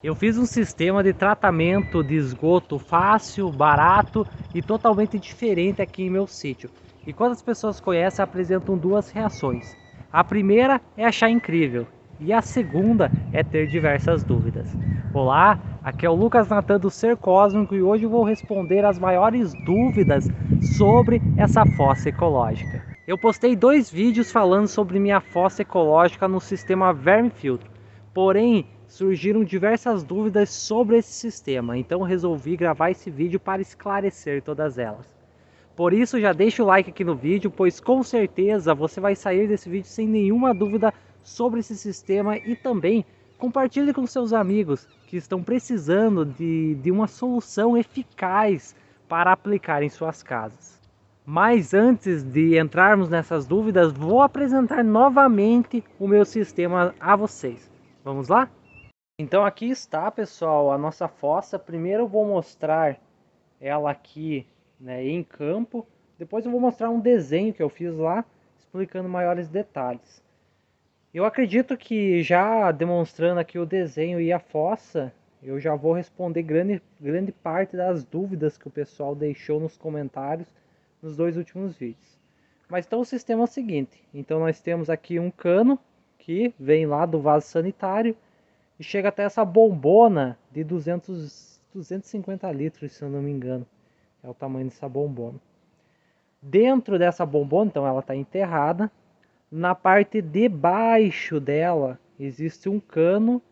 Eu fiz um sistema de tratamento de esgoto fácil, barato e totalmente diferente aqui em meu sítio. E quando as pessoas conhecem, apresentam duas reações. A primeira é achar incrível e a segunda é ter diversas dúvidas. Olá, aqui é o Lucas Natan do Ser Cósmico e hoje eu vou responder as maiores dúvidas sobre essa fossa ecológica. Eu postei 2 vídeos falando sobre minha fossa ecológica no sistema Vermifiltro. Porém, surgiram diversas dúvidas sobre esse sistema, então resolvi gravar esse vídeo para esclarecer todas elas. Por isso já deixa o like aqui no vídeo, pois com certeza você vai sair desse vídeo sem nenhuma dúvida sobre esse sistema e também compartilhe com seus amigos que estão precisando de uma solução eficaz para aplicar em suas casas. Mas antes de entrarmos nessas dúvidas, vou apresentar novamente o meu sistema a vocês. Vamos lá? Então aqui está, pessoal, a nossa fossa. Primeiro eu vou mostrar ela aqui, né, em campo. Depois eu vou mostrar um desenho que eu fiz lá, explicando maiores detalhes. Eu acredito que já demonstrando aqui o desenho e a fossa, eu já vou responder grande parte das dúvidas que o pessoal deixou nos comentários nos 2 últimos vídeos. Mas então o sistema é o seguinte, então nós temos aqui um cano que vem lá do vaso sanitário, e chega até essa bombona de 250 litros, se eu não me engano. É o tamanho dessa bombona. Dentro dessa bombona, então ela está enterrada. Na parte de baixo dela existe um cano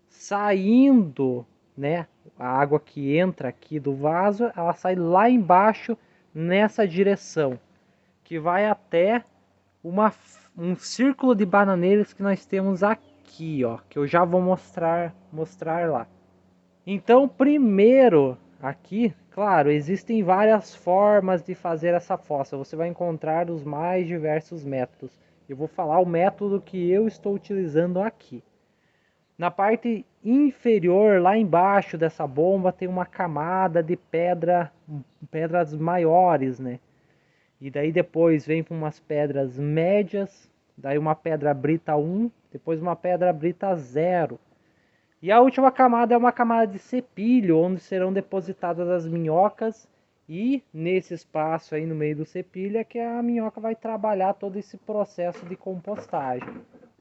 saindo, né? A água que entra aqui do vaso, ela sai lá embaixo nessa direção, que vai até um círculo de bananeiras que nós temos aqui, ó, que eu já vou mostrar lá. Então, primeiro aqui, claro, existem várias formas de fazer essa fossa. Você vai encontrar os mais diversos métodos. Eu vou falar o método que eu estou utilizando aqui. Na parte inferior, lá embaixo dessa bomba, tem uma camada de pedras maiores, né? E daí depois vem com umas pedras médias, daí uma pedra brita 1, depois uma pedra brita 0. E a última camada é uma camada de cepilho, onde serão depositadas as minhocas. E nesse espaço aí no meio do cepilho é que a minhoca vai trabalhar todo esse processo de compostagem.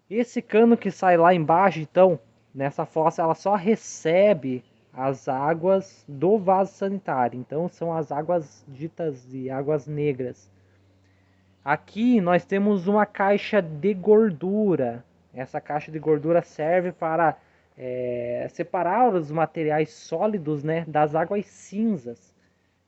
Esse cano que sai lá embaixo, então, nessa fossa, ela só recebe as águas do vaso sanitário. Então são as águas ditas de águas negras. Aqui nós temos uma caixa de gordura. Essa caixa de gordura serve para separar os materiais sólidos, né, das águas cinzas,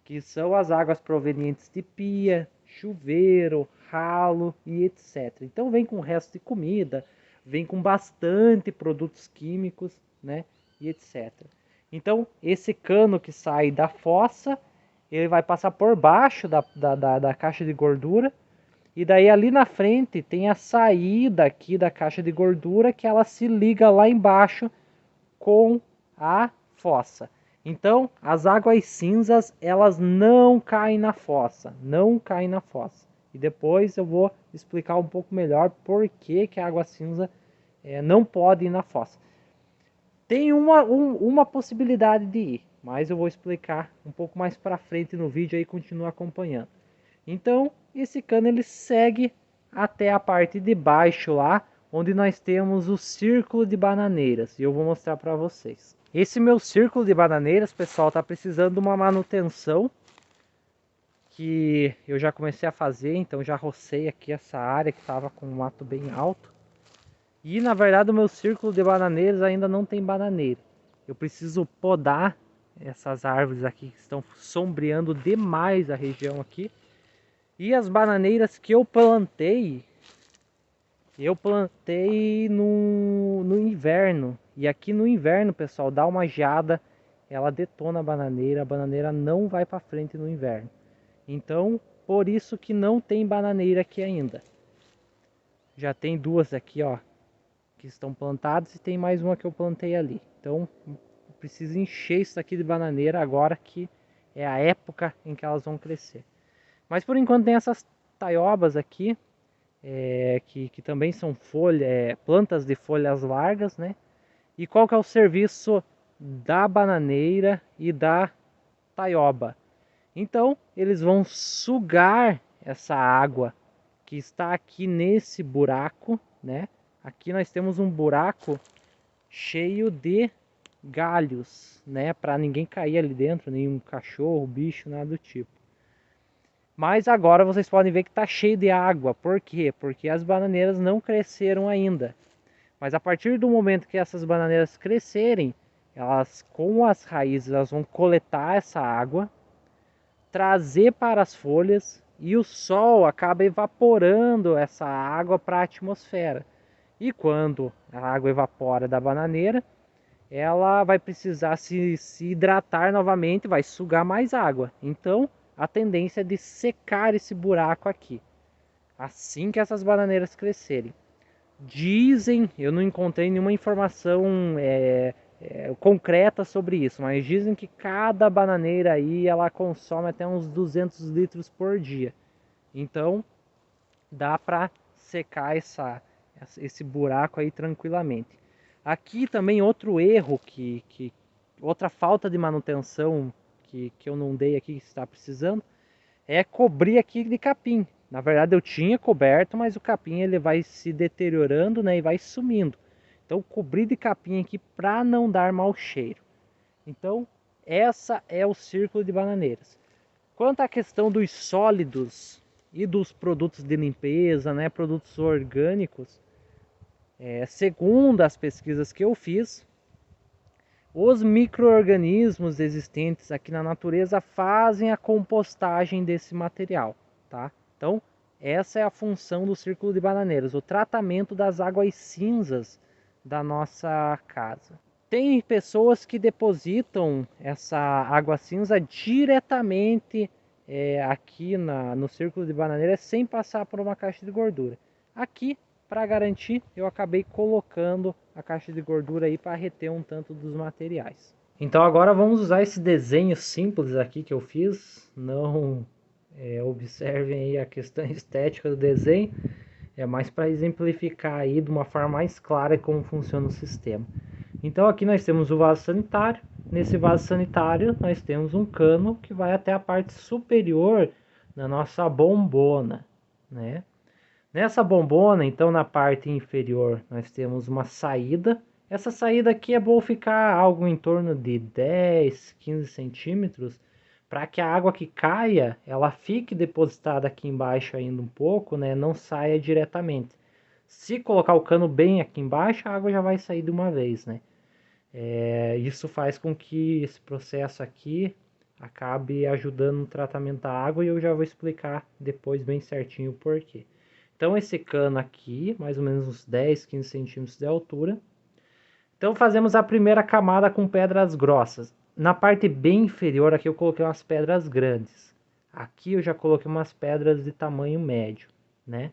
que são as águas provenientes de pia, chuveiro, ralo e etc. Então vem com resto de comida, vem com bastante produtos químicos, né, e etc. Então esse cano que sai da fossa, ele vai passar por baixo da caixa de gordura. E daí ali na frente tem a saída aqui da caixa de gordura, que ela se liga lá embaixo com a fossa. Então, as águas cinzas, elas não caem na fossa, não caem na fossa. E depois eu vou explicar um pouco melhor por que a água cinza não pode ir na fossa. Tem uma possibilidade de ir, mas eu vou explicar um pouco mais para frente no vídeo, aí continua acompanhando. Então, esse cano ele segue até a parte de baixo lá, onde nós temos o círculo de bananeiras. E eu vou mostrar para vocês. Esse meu círculo de bananeiras, pessoal, está precisando de uma manutenção que eu já comecei a fazer. Então já rocei aqui essa área que estava com um mato bem alto. E na verdade o meu círculo de bananeiras ainda não tem bananeira. Eu preciso podar essas árvores aqui que estão sombreando demais a região aqui. E as bananeiras que eu plantei no inverno. E aqui no inverno, pessoal, dá uma geada, ela detona a bananeira não vai para frente no inverno. Então, por isso que não tem bananeira aqui ainda. Já tem 2 aqui, ó, que estão plantadas e tem mais uma que eu plantei ali. Então, preciso encher isso aqui de bananeira agora que é a época em que elas vão crescer. Mas por enquanto tem essas taiobas aqui, que também são plantas de folhas largas, né? E qual que é o serviço da bananeira e da taioba. Então eles vão sugar essa água que está aqui nesse buraco, né? Aqui nós temos um buraco cheio de galhos, né? Para ninguém cair ali dentro, nenhum cachorro, bicho, nada do tipo. Mas agora vocês podem ver que está cheio de água. Por quê? Porque as bananeiras não cresceram ainda. Mas a partir do momento que essas bananeiras crescerem, elas com as raízes elas vão coletar essa água, trazer para as folhas e o sol acaba evaporando essa água para a atmosfera. E quando a água evapora da bananeira, ela vai precisar se hidratar novamente, vai sugar mais água. Então a tendência é de secar esse buraco aqui, assim que essas bananeiras crescerem. Dizem, eu não encontrei nenhuma informação concreta sobre isso, mas dizem que cada bananeira aí ela consome até uns 200 litros por dia. Então dá para secar esse buraco aí tranquilamente. Aqui também outro erro, outra falta de manutenção que eu não dei aqui, que está precisando, é cobrir aqui de capim. Na verdade eu tinha coberto, mas o capim ele vai se deteriorando, né, e vai sumindo. Então cobrir de capim aqui para não dar mau cheiro. Então essa é o círculo de bananeiras. Quanto à questão dos sólidos e dos produtos de limpeza, né, produtos orgânicos, segundo as pesquisas que eu fiz, os micro-organismos existentes aqui na natureza fazem a compostagem desse material, tá? Então, essa é a função do círculo de bananeiras, o tratamento das águas cinzas da nossa casa. Tem pessoas que depositam essa água cinza diretamente aqui no círculo de bananeiras sem passar por uma caixa de gordura. Aqui, para garantir, eu acabei colocando a caixa de gordura aí para reter um tanto dos materiais. Então agora vamos usar esse desenho simples aqui que eu fiz. Não observem aí a questão estética do desenho. É mais para exemplificar aí de uma forma mais clara como funciona o sistema. Então aqui nós temos o vaso sanitário. Nesse vaso sanitário nós temos um cano que vai até a parte superior da nossa bombona, né? Nessa bombona, então na parte inferior nós temos uma saída. Essa saída aqui é bom ficar algo em torno de 10, 15 centímetros, para que a água que caia, ela fique depositada aqui embaixo ainda um pouco, né? Não saia diretamente. Se colocar o cano bem aqui embaixo, a água já vai sair de uma vez, né? Isso faz com que esse processo aqui acabe ajudando no tratamento da água e eu já vou explicar depois bem certinho o porquê. Então esse cano aqui, mais ou menos uns 10, 15 centímetros de altura. Então fazemos a primeira camada com pedras grossas. Na parte bem inferior aqui eu coloquei umas pedras grandes. Aqui eu já coloquei umas pedras de tamanho médio, né?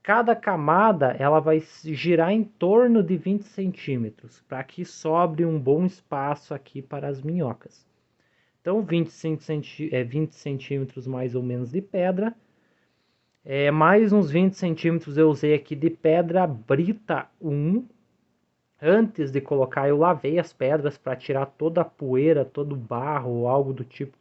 Cada camada ela vai girar em torno de 20 centímetros, para que sobre um bom espaço aqui para as minhocas. Então 20 centímetros mais ou menos de pedra. Mais uns 20 centímetros eu usei aqui de pedra brita 1. Antes de colocar eu lavei as pedras para tirar toda a poeira, todo o barro ou algo do tipo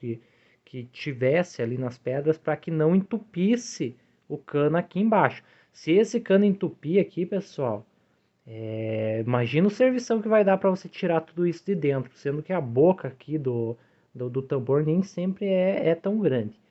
que tivesse ali nas pedras, para que não entupisse o cano aqui embaixo. Se esse cano entupir aqui, pessoal, imagina o servição que vai dar para você tirar tudo isso de dentro, sendo que a boca aqui do tambor nem sempre é tão grande.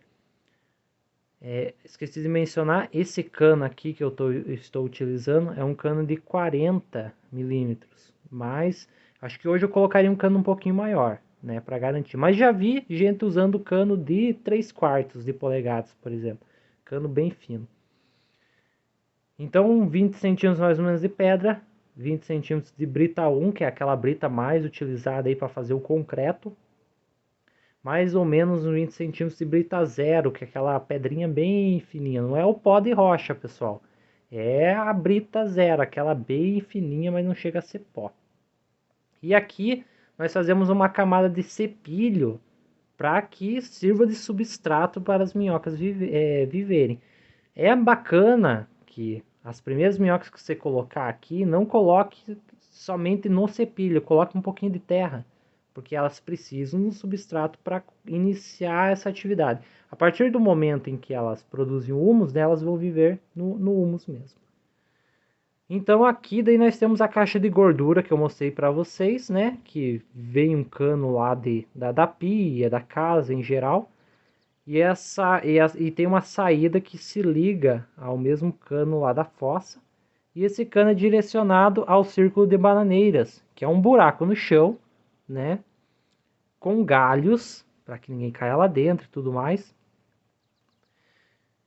Esqueci de mencionar, esse cano aqui que eu estou utilizando é um cano de 40 milímetros, mas acho que hoje eu colocaria um cano um pouquinho maior, né, para garantir. Mas já vi gente usando cano de 3/4 de polegadas, por exemplo, cano bem fino. Então 20 centímetros mais ou menos de pedra, 20 centímetros de brita 1, que é aquela brita mais utilizada aí para fazer o concreto. Mais ou menos uns 20 centímetros de brita 0, que é aquela pedrinha bem fininha. Não é o pó de rocha, pessoal. É a brita 0, aquela bem fininha, mas não chega a ser pó. E aqui nós fazemos uma camada de cepilho para que sirva de substrato para as minhocas viverem. É bacana que as primeiras minhocas que você colocar aqui, não coloque somente no cepilho, coloque um pouquinho de terra, porque elas precisam de um substrato para iniciar essa atividade. A partir do momento em que elas produzem o humus, elas vão viver no humus mesmo. Então aqui daí nós temos a caixa de gordura que eu mostrei para vocês, né? Que vem um cano lá da pia, da casa em geral. E tem uma saída que se liga ao mesmo cano lá da fossa. E esse cano é direcionado ao círculo de bananeiras, que é um buraco no chão, né? Com galhos, para que ninguém caia lá dentro e tudo mais.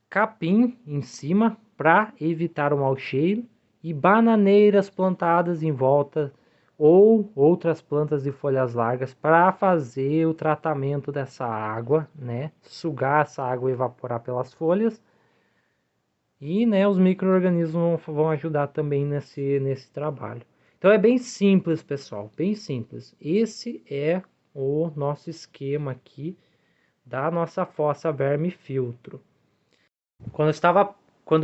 Capim em cima, para evitar o mau cheiro. E bananeiras plantadas em volta, ou outras plantas de folhas largas, para fazer o tratamento dessa água, né? Sugar essa água e evaporar pelas folhas. E, né, os micro-organismos vão ajudar também nesse trabalho. Então é bem simples, pessoal, bem simples. Esse é o nosso esquema aqui da nossa fossa vermifiltro. Quando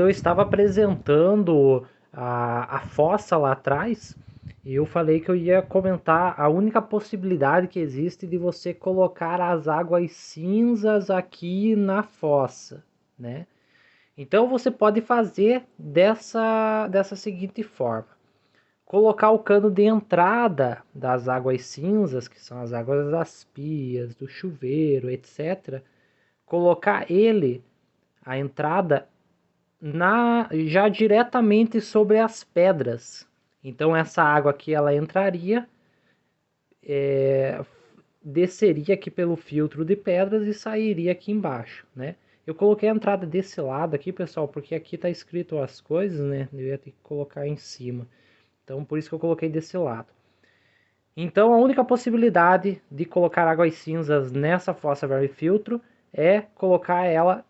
eu estava apresentando a fossa lá atrás, eu falei que eu ia comentar a única possibilidade que existe de você colocar as águas cinzas aqui na fossa, né? Então você pode fazer dessa seguinte forma: colocar o cano de entrada das águas cinzas, que são as águas das pias, do chuveiro, etc. Colocar a entrada, já diretamente sobre as pedras. Então essa água aqui ela entraria, desceria aqui pelo filtro de pedras e sairia aqui embaixo, né? Eu coloquei a entrada desse lado aqui, pessoal, porque aqui tá escrito as coisas, né? Eu ia ter que colocar em cima. Então por isso que eu coloquei desse lado. Então a única possibilidade de colocar águas cinzas nessa fossa vermifiltro é colocar ela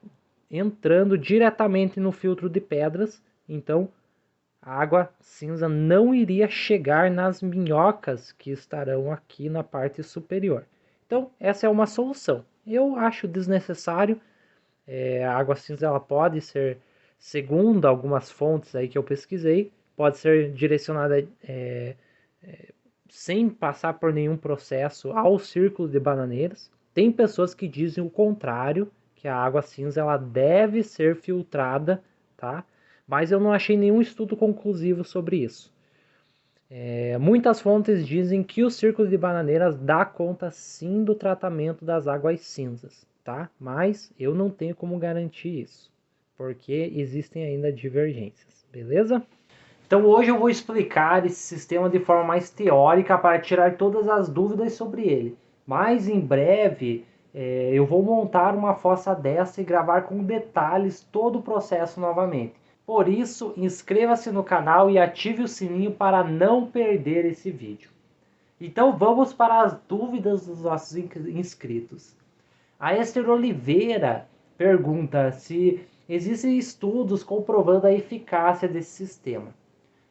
entrando diretamente no filtro de pedras. Então a água cinza não iria chegar nas minhocas que estarão aqui na parte superior. Então essa é uma solução. Eu acho desnecessário. A água cinza ela pode ser, segundo algumas fontes aí que eu pesquisei, pode ser direcionada sem passar por nenhum processo ao círculo de bananeiras. Tem pessoas que dizem o contrário, que a água cinza ela deve ser filtrada, tá? Mas eu não achei nenhum estudo conclusivo sobre isso. Muitas fontes dizem que o círculo de bananeiras dá conta sim do tratamento das águas cinzas, tá? Mas eu não tenho como garantir isso, porque existem ainda divergências, beleza? Então hoje eu vou explicar esse sistema de forma mais teórica para tirar todas as dúvidas sobre ele. Mas em breve eu vou montar uma fossa dessa e gravar com detalhes todo o processo novamente. Por isso, inscreva-se no canal e ative o sininho para não perder esse vídeo. Então vamos para as dúvidas dos nossos inscritos. A Esther Oliveira pergunta se existem estudos comprovando a eficácia desse sistema.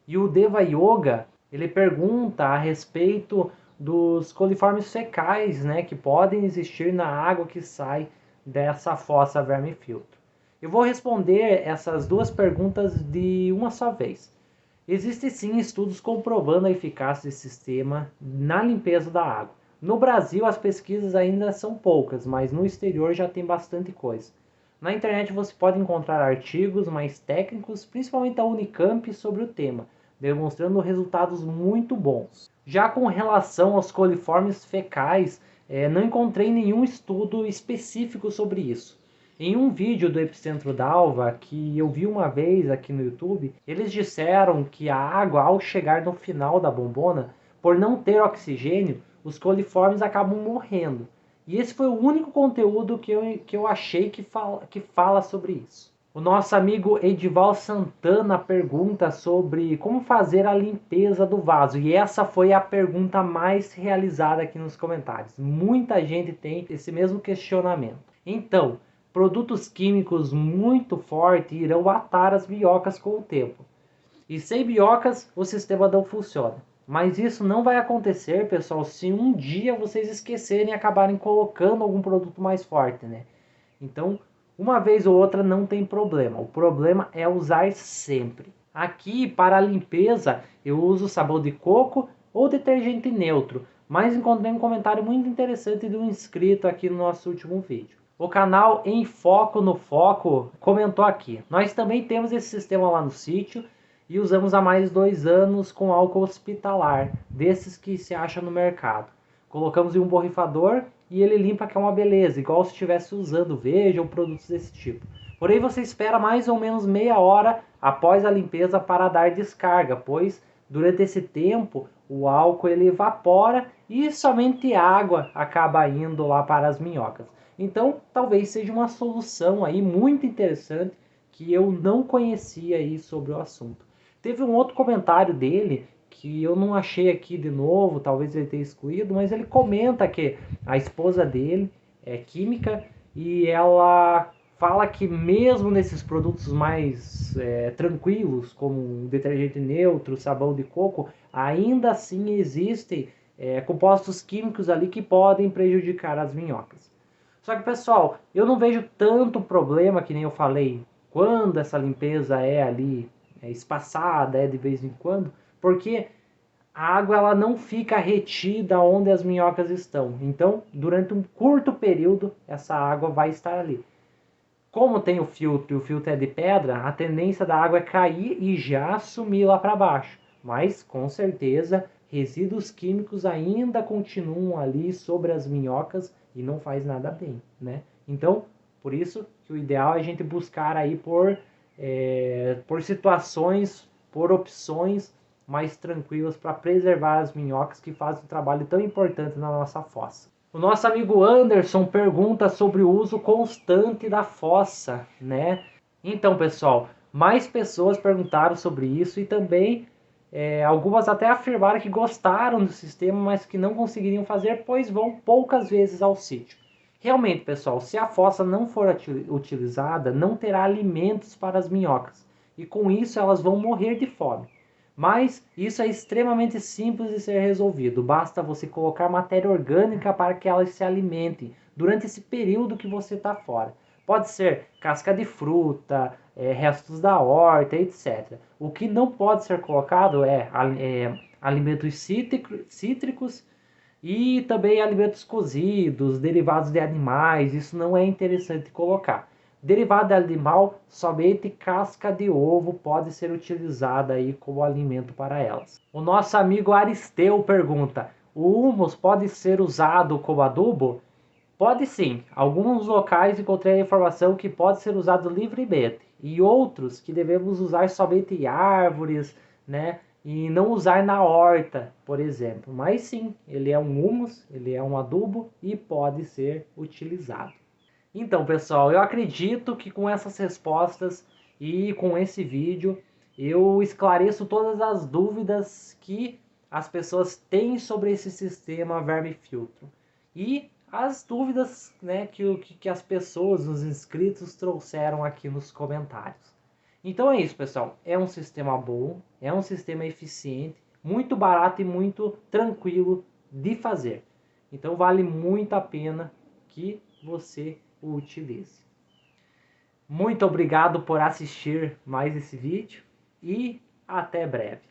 E o Deva Yoga, ele pergunta a respeito dos coliformes fecais, né, que podem existir na água que sai dessa fossa vermifiltro. Eu vou responder essas duas perguntas de uma só vez. Existem sim estudos comprovando a eficácia desse sistema na limpeza da água. No Brasil as pesquisas ainda são poucas, mas no exterior já tem bastante coisa. Na internet você pode encontrar artigos mais técnicos, principalmente da Unicamp, sobre o tema, demonstrando resultados muito bons. Já com relação aos coliformes fecais, não encontrei nenhum estudo específico sobre isso. Em um vídeo do Epicentro d'Alva, que eu vi uma vez aqui no YouTube, eles disseram que a água, ao chegar no final da bombona, por não ter oxigênio, os coliformes acabam morrendo. E esse foi o único conteúdo que eu achei que fala sobre isso. O nosso amigo Edival Santana pergunta sobre como fazer a limpeza do vaso. E essa foi a pergunta mais realizada aqui nos comentários. Muita gente tem esse mesmo questionamento. Então, produtos químicos muito fortes irão atar as minhocas com o tempo. E sem minhocas, o sistema não funciona. Mas isso não vai acontecer, pessoal, se um dia vocês esquecerem e acabarem colocando algum produto mais forte, né? Então, uma vez ou outra não tem problema. O problema é usar sempre. Aqui, para a limpeza, eu uso sabão de coco ou detergente neutro. mas encontrei um comentário muito interessante de um inscrito aqui no nosso último vídeo. O canal Em Foco no Foco comentou aqui: nós também temos esse sistema lá no sítio e usamos há mais de 2 anos com álcool hospitalar, desses que se acha no mercado. Colocamos em um borrifador e ele limpa, que é uma beleza, igual se estivesse usando Veja ou produtos desse tipo. Porém, você espera mais ou menos meia hora após a limpeza para dar descarga, pois durante esse tempo o álcool ele evapora e somente água acaba indo lá para as minhocas. Então, talvez seja uma solução aí muito interessante que eu não conhecia aí sobre o assunto. Teve um outro comentário dele que eu não achei aqui de novo, talvez ele tenha excluído, mas ele comenta que a esposa dele é química e ela fala que mesmo nesses produtos mais tranquilos, como um detergente neutro, sabão de coco, ainda assim existem compostos químicos ali que podem prejudicar as minhocas. Só que, pessoal, eu não vejo tanto problema, que nem eu falei, quando essa limpeza é ali espaçada, de vez em quando, porque a água ela não fica retida onde as minhocas estão. Então, durante um curto período, essa água vai estar ali. Como tem o filtro e o filtro é de pedra, a tendência da água é cair e já sumir lá para baixo. Mas, com certeza, resíduos químicos ainda continuam ali sobre as minhocas e não faz nada bem, né? Então, por isso que o ideal é a gente buscar aí por situações, por opções mais tranquilas para preservar as minhocas que fazem um trabalho tão importante na nossa fossa. O nosso amigo Anderson pergunta sobre o uso constante da fossa, né? Então, pessoal, mais pessoas perguntaram sobre isso e também algumas até afirmaram que gostaram do sistema, mas que não conseguiriam fazer, pois vão poucas vezes ao sítio. Realmente, pessoal, se a fossa não for utilizada, não terá alimentos para as minhocas e com isso elas vão morrer de fome. Mas isso é extremamente simples de ser resolvido. Basta você colocar matéria orgânica para que elas se alimentem durante esse período que você está fora. Pode ser casca de fruta, restos da horta, etc. O que não pode ser colocado é alimentos cítricos e também alimentos cozidos, derivados de animais. Isso não é interessante colocar. Derivado de animal, somente casca de ovo pode ser utilizada aí como alimento para elas. O nosso amigo Aristeu pergunta: o humus pode ser usado como adubo? Pode sim. Alguns locais encontrei a informação que pode ser usado livremente e outros que devemos usar somente em árvores, né? E não usar na horta, por exemplo. Mas sim, ele é um humus, ele é um adubo e pode ser utilizado. Então, pessoal, eu acredito que com essas respostas e com esse vídeo eu esclareço todas as dúvidas que as pessoas têm sobre esse sistema vermifiltro. E as dúvidas, né, que as pessoas, os inscritos, trouxeram aqui nos comentários. Então é isso, pessoal. É um sistema bom, é um sistema eficiente, muito barato e muito tranquilo de fazer. Então vale muito a pena que você o utilize. Muito obrigado por assistir mais esse vídeo e até breve.